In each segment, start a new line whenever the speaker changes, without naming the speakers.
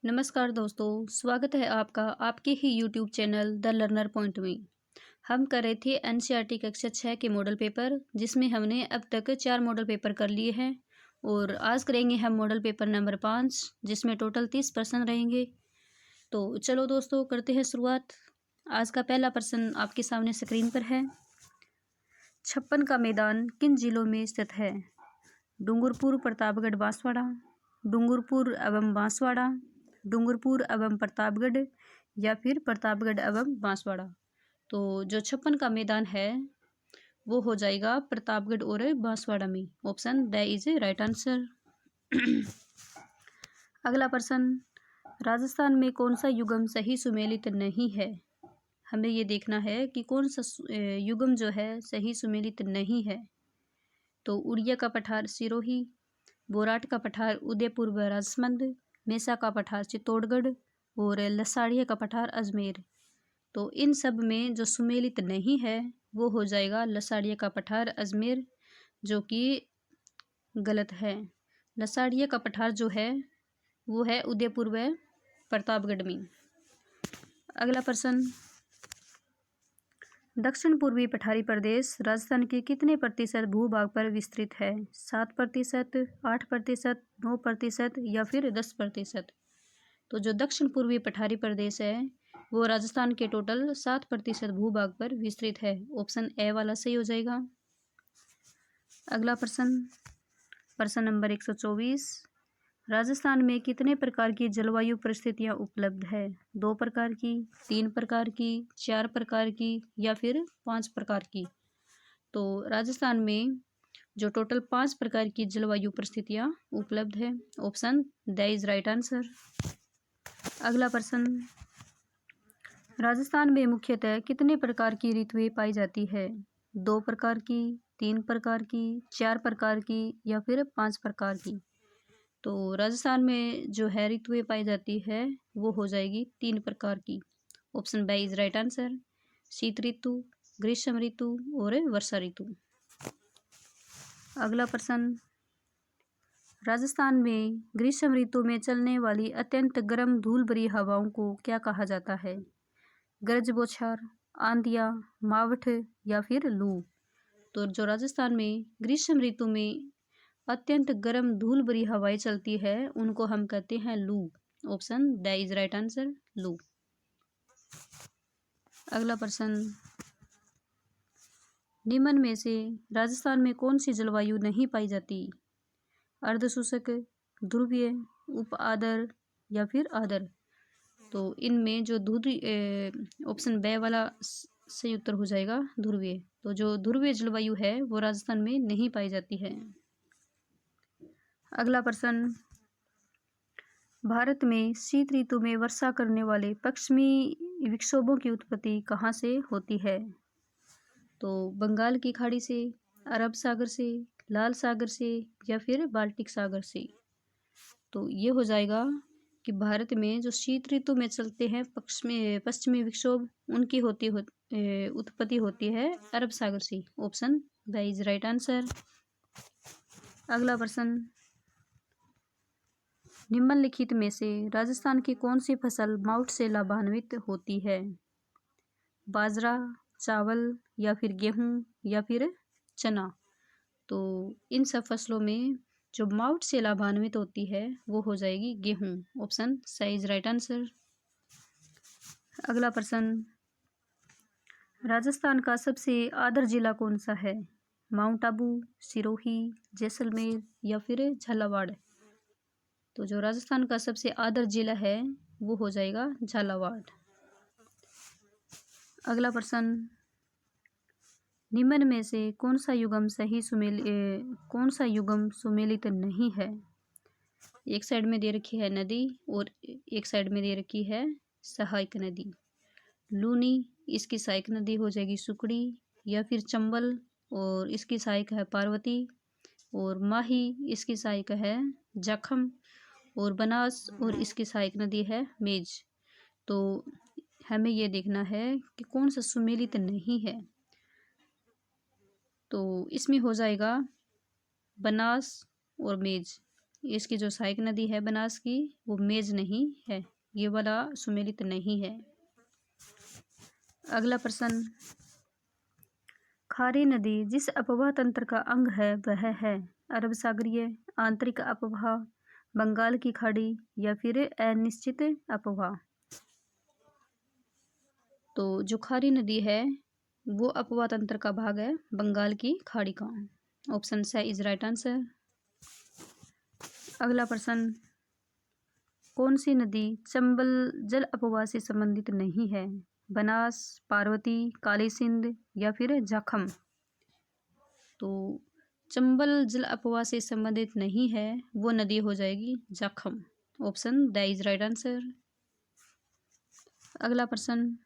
नमस्कार दोस्तों, स्वागत है आपका आपके ही YouTube channel the learner point में। हम कर रहे थे एनसीईआरटी कक्षा 6 के मॉडल पेपर, जिसमें हमने अब तक 4 मॉडल पेपर कर लिए हैं और आज करेंगे हम मॉडल पेपर नंबर 5, जिसमें टोटल 30 प्रश्न रहेंगे। तो चलो दोस्तों, करते हैं शुरुआत। आज का पहला प्रश्न आपके सामने स्क्रीन पर है। 56 का मैदान किन जिलों में स्थित है? डूंगरपुर, प्रतापगढ़, बांसवाड़ा, डूंगरपुर एवं बांसवाड़ा, डूंगरपुर एवं प्रतापगढ़ या फिर प्रतापगढ़ एवं बांसवाड़ा। तो जो 56 का मैदान है वो हो जाएगा प्रतापगढ़ और बांसवाड़ा में। Option the is right answer. अगला प्रश्न, राजस्थान में कौन सा युगम सही सुमेलित नहीं है? हमें ये देखना है कि कौन सा युगम जो है सही सुमेलित नहीं है। तो उड़िया का पठार सिरोही, बोराट का पठार उदयपुर व राजसमंद, मेसा का पठार चित्तौड़गढ़ और लसाड़िया का पठार अजमेर। तो इन सब में जो सुमेलित नहीं है वो हो जाएगा लसाड़िया का पठार अजमेर, जो कि गलत है। लसाड़िया का पठार जो है वो है उदयपुर व प्रतापगढ़ में। अगला प्रश्न, दक्षिण पूर्वी पठारी प्रदेश राजस्थान के कितने प्रतिशत भूभाग पर विस्तृत है? 7%, 8%, 9% या फिर 10%? तो जो दक्षिण पूर्वी पठारी प्रदेश है वो राजस्थान के टोटल 7% भूभाग पर विस्तृत है। ऑप्शन ए वाला सही हो जाएगा। अगला प्रश्न, प्रश्न नंबर 124, राजस्थान में कितने प्रकार की जलवायु परिस्थितियां उपलब्ध है? 2 प्रकार की, 3 प्रकार की, 4 प्रकार की या फिर 5 प्रकार की? तो राजस्थान में जो टोटल 5 प्रकार की जलवायु परिस्थितियां उपलब्ध है। Option the is right answer. अगला प्रश्न, राजस्थान में मुख्यतः कितने प्रकार की ऋतुएं पाई जाती है? 2 प्रकार की, 3 प्रकार की, 4 प्रकार की या फिर 5 प्रकार की? तो राजस्थान में जो है ऋतुएं पाई जाती है वो हो जाएगी 3 प्रकार की। Option B is right answer. शीत ऋतु, ग्रीष्म ऋतु और वर्षा ऋतु। अगला प्रश्न, राजस्थान में ग्रीष्म ऋतु में चलने वाली अत्यंत गर्म धूल भरी हवाओं को क्या कहा जाता है? गरज बौछार, आंधियाँ, मावठ या फिर लू? तो जो राजस्थान में ग्रीष्म ऋतु में अत्यंत गर्म धूल भरी हवाएं चलती है उनको हम कहते हैं लू। Option the is right answer, लू। अगला प्रश्न, निम्न में से राजस्थान में कौन सी जलवायु नहीं पाई जाती? अर्धशुष्क, ध्रुवीय, उप आर्द्र या फिर आर्द्र? तो इनमें जो ऑप्शन बे वाला सही उत्तर हो जाएगा ध्रुवीय। तो जो ध्रुवीय जलवायु है वो राजस्थान में नहीं पाई जाती है। अगला प्रश्न, भारत में शीत ऋतु में वर्षा करने वाले पश्चिमी विक्षोभों की उत्पत्ति कहाँ से होती है? तो बंगाल की खाड़ी से, अरब सागर से, लाल सागर से या फिर बाल्टिक सागर से? तो ये हो जाएगा कि भारत में जो शीत ऋतु में चलते हैं पश्चिमी विक्षोभ उनकी उत्पत्ति होती है अरब सागर से। Option the is right answer. अगला प्रश्न, निम्नलिखित में से राजस्थान की कौन सी फसल माउट से लाभान्वित होती है? बाजरा, चावल या फिर गेहूं या फिर चना? तो इन सब फसलों में जो माउट से लाभान्वित होती है वो हो जाएगी गेहूं। Option C is right answer. अगला प्रश्न, राजस्थान का सबसे आर्द्र जिला कौन सा है? माउंट आबू, सिरोही, जैसलमेर या फिर झालावाड़? तो जो राजस्थान का सबसे आर्द्र जिला है वो हो जाएगा झालावाड़। अगला प्रश्न, निम्न में से कौन सा युगम सुमेलित नहीं है? एक साइड में दे रखी है नदी और एक साइड में दे रखी है सहायक नदी। लूनी, इसकी सहायक नदी हो जाएगी सुकड़ी या फिर चंबल और इसकी सहायक है पार्वती, और माही इसकी सहायक है जाखम, और बनास और इसकी सहायक नदी है मेज। तो हमें यह देखना है कि कौन सा सुमेलित नहीं है। तो इसमें हो जाएगा बनास और मेज। इसकी जो सहायक नदी है बनास की वो मेज नहीं है, ये वाला सुमेलित नहीं है। अगला प्रश्न, खारी नदी जिस अपवाह तंत्र का अंग है वह है अरब सागरीय, आंतरिक अपवाह, बंगाल की खाड़ी या फिर अनिश्चित अपवाह। तो जो खारी नदी है वो अपवाह तंत्र का भाग है बंगाल की खाड़ी का। Option C is right answer. अगला प्रश्न, कौन सी नदी चंबल जल अपवाह से संबंधित नहीं है? बनास, पार्वती, काली सिंध या फिर जाखम। तो चंबल जल अपवाह से संबंधित नहीं है वो नदी हो जाएगी Jakham. Option the is right answer. अगला प्रश्न,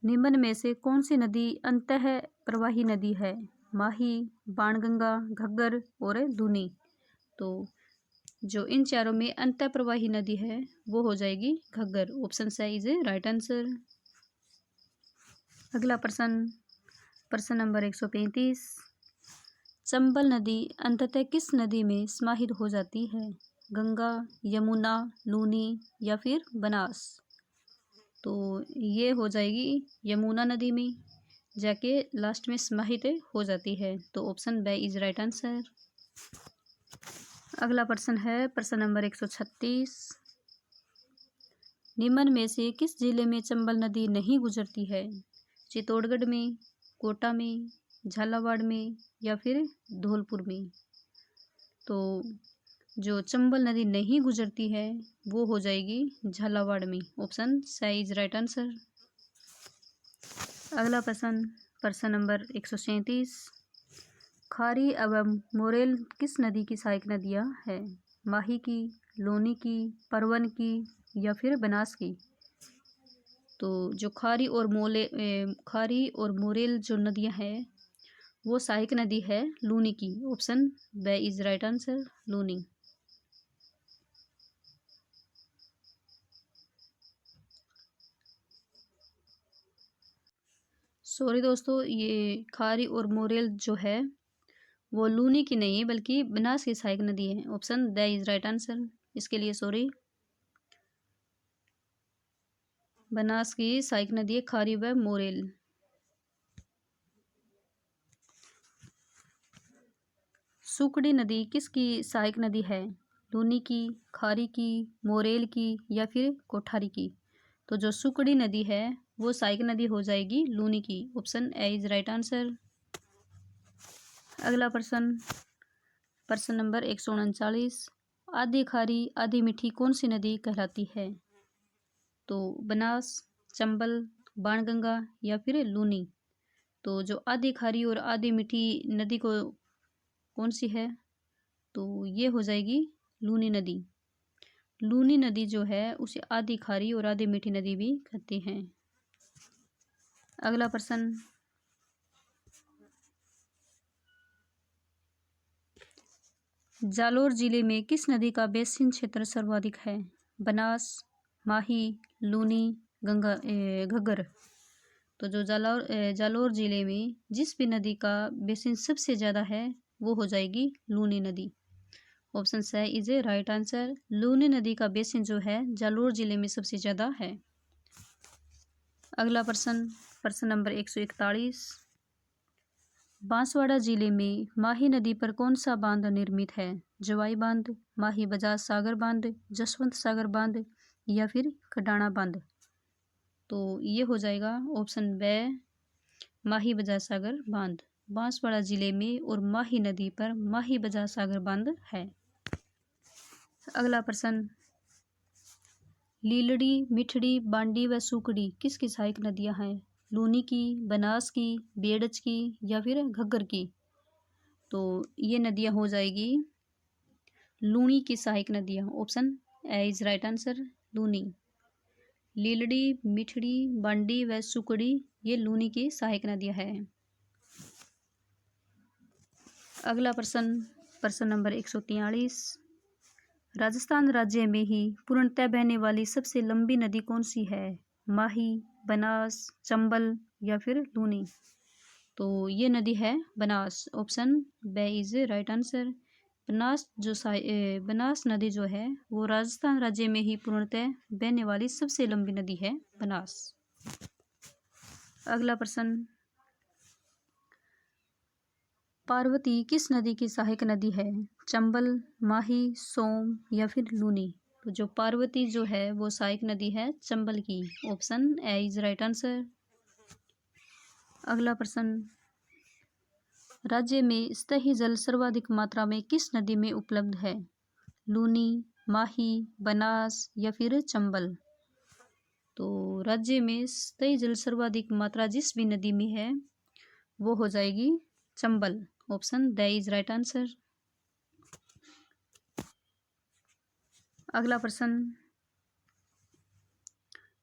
निम्न में से कौन सी नदी अंतः प्रवाही नदी है? माही, बाणगंगा, घग्गर और लूनी। तो जो इन चारों में अंतः प्रवाही नदी है वो हो जाएगी Ghaggar. Option C is right answer. अगला प्रश्न, प्रश्न नंबर 135, चंबल नदी अंततः किस नदी में समाहित हो जाती है? गंगा, यमुना, लूनी या फिर बनास। तो ये हो जाएगी यमुना नदी में जाके लास्ट में समाहित हो जाती है। तो option B is right answer. अगला प्रश्न है प्रश्न नंबर 136, निम्न में से किस जिले में चंबल नदी नहीं गुजरती है? चित्तौड़गढ़ में, कोटा में, झालावाड़ में या फिर धौलपुर में। तो जो चंबल नदी नहीं गुजरती है वो हो जाएगी झालावाड़ में। Option C is right answer. अगला प्रश्न, प्रश्न नंबर 137, खारी एवं मोरेल किस नदी की सहायक नदियाँ हैं? माही की, लोनी की, परवन की या फिर बनास की। तो जो खारी और मोरेल जो नदियाँ हैं वो सहायक नदी है लूनी की। Option B is right answer, Luni. Sorry दोस्तों, ये खारी और मोरेल जो है वो लूनी की नहीं है बल्कि बनास की सहायक नदी है। Option the is right answer. इसके लिए सॉरी। बनास की सहायक नदी है खारी व मोरेल। सुकड़ी नदी किसकी सहायक नदी है? लूनी की, खारी की, मोरेल की या फिर कोठारी की। तो जो सुकड़ी नदी है वो सहायक नदी हो जाएगी लूनी की। Option A is right answer. अगला प्रश्न, प्रश्न नंबर 139, आधी खारी आधी मीठी कौन सी नदी कहलाती है? तो बनास, चंबल, बाणगंगा या फिर लूनी। तो जो आधी खारी और आधी मीठी नदी को कौन सी है? तो ये हो जाएगी लूनी नदी। लूनी नदी जो है उसे आधी खारी और आधी मीठी नदी भी कहते हैं। अगला प्रश्न, जालोर जिले में किस नदी का बेसिन क्षेत्र सर्वाधिक है? बनास, माही, लूनी, घग्गर। तो जो जालोर जिले में जिस भी नदी का बेसिन सबसे ज़्यादा है वो हो जाएगी लूनी नदी। Option C is a right answer. Luni नदी का बेसिन जो है जालोर जिले में सबसे ज़्यादा है। अगला प्रश्न, प्रश्न नंबर 141, बांसवाड़ा जिले में माही नदी पर कौन सा बांध निर्मित है? जवाई बांध, माही बजाज सागर बांध, जसवंत सागर बांध या फिर कडाना बांध। तो ये हो जाएगा ऑप्शन बे, माही बजाज सागर बांध। बांसवाड़ा जिले में और माही नदी पर माही बजाज सागर बांध है। अगला प्रश्न, लीलड़ी, मिठड़ी, बांडी व सुकड़ी किसकी सहायक नदियां हैं? लूनी की, बनास की, बेड़च की या फिर घग्गर की। तो ये नदियां हो जाएगी लूनी की सहायक नदियां। Option A is right answer, Luni. Lildi, Mithdi, Bandi व सुकड़ी ये लूनी की सहायक नदियां हैं। अगला प्रश्न, प्रश्न नंबर 143, राजस्थान राज्य में ही पूर्णतः बहने वाली सबसे लंबी नदी कौन सी है? माही, बनास, चंबल या फिर लूनी। तो ये नदी है Banas. Option B is right answer. Banas नदी जो है वो राजस्थान राज्य में ही पूर्णतः बहने वाली सबसे लंबी नदी है बनास। अगला प्रश्न, पार्वती किस नदी की सहायक नदी है? चंबल, माही, सोम या फिर लूनी? तो जो पार्वती जो है वो सहायक नदी है चंबल की। Option A is right answer. अगला प्रश्न, राज्य में स्थायी जल सर्वाधिक मात्रा में किस नदी में उपलब्ध है? लूनी, माही, बनास या फिर चंबल? तो राज्य में स्थायी जल सर्वाधिक मात्रा जिस भी नदी में है वो हो जाएगी Chambal. Option the is right answer. अगला प्रश्न,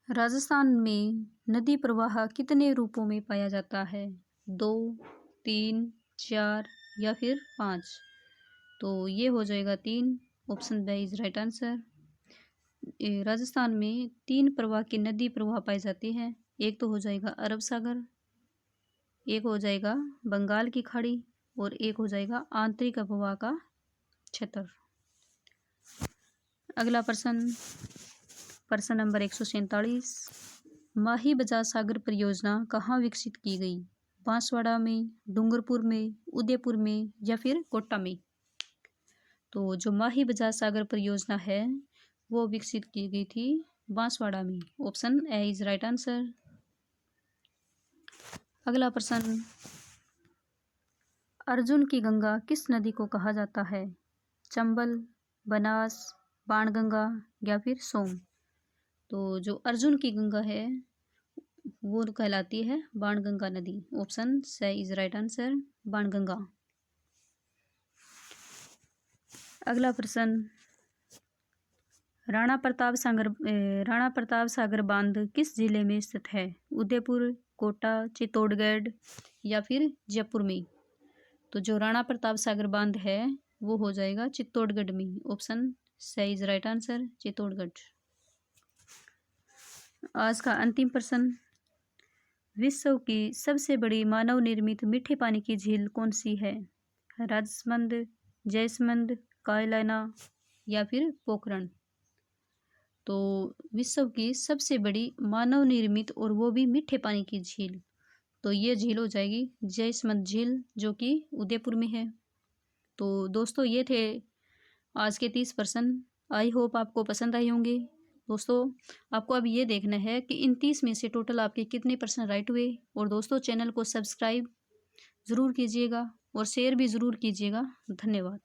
राजस्थान में नदी प्रवाह कितने रूपों में पाया जाता है? 2, 3, 4 या फिर 5? तो ये हो जाएगा 3। ऑप्शन ब इज राइट आंसर। राजस्थान में 3 प्रवाह की नदी प्रवाह पाई जाती है। एक तो हो जाएगा अरब सागर, एक हो जाएगा बंगाल की खाड़ी और एक हो जाएगा आंतरिक प्रवाह का क्षेत्र। अगला प्रश्न, प्रश्न नंबर 147, माही बजाज सागर परियोजना कहाँ विकसित की गई? बांसवाड़ा में, डूंगरपुर में, उदयपुर में या फिर कोटा में? तो जो माही बजाज सागर परियोजना है वो विकसित की गई थी बांसवाड़ा में। Option A is right answer. अगला प्रश्न, अर्जुन की गंगा किस नदी को कहा जाता है? चंबल, बनास, बाणगंगा या फिर सोम? तो जो अर्जुन की गंगा है वो कहलाती है बाणगंगा नदी। Option C is right answer, Banganga. अगला प्रश्न, राणा प्रताप सागर बांध किस जिले में स्थित है? उदयपुर, कोटा, चित्तौड़गढ़ या फिर जयपुर में? तो जो राणा प्रताप सागर बांध है वो हो जाएगा चित्तौड़गढ़ में। Option C is right answer, Chittorgarh. आज का अंतिम प्रश्न, विश्व की सबसे बड़ी मानव निर्मित मीठे पानी की झील कौन सी है? राजसमंद, जयसमंद, कायलाना या फिर पोखरण? तो विश्व की सबसे बड़ी मानव निर्मित और वो भी मीठे पानी की झील, तो ये झील हो जाएगी जयसमंद झील जो कि उदयपुर में है। तो दोस्तों ये थे आज के 30 प्रश्न। आई होप आपको पसंद आए होंगे। दोस्तों आपको अब ये देखना है कि इन 30 में से टोटल आपके कितने प्रश्न राइट हुए। और दोस्तों चैनल को सब्सक्राइब ज़रूर कीजिएगा और शेयर भी ज़रूर कीजिएगा। धन्यवाद।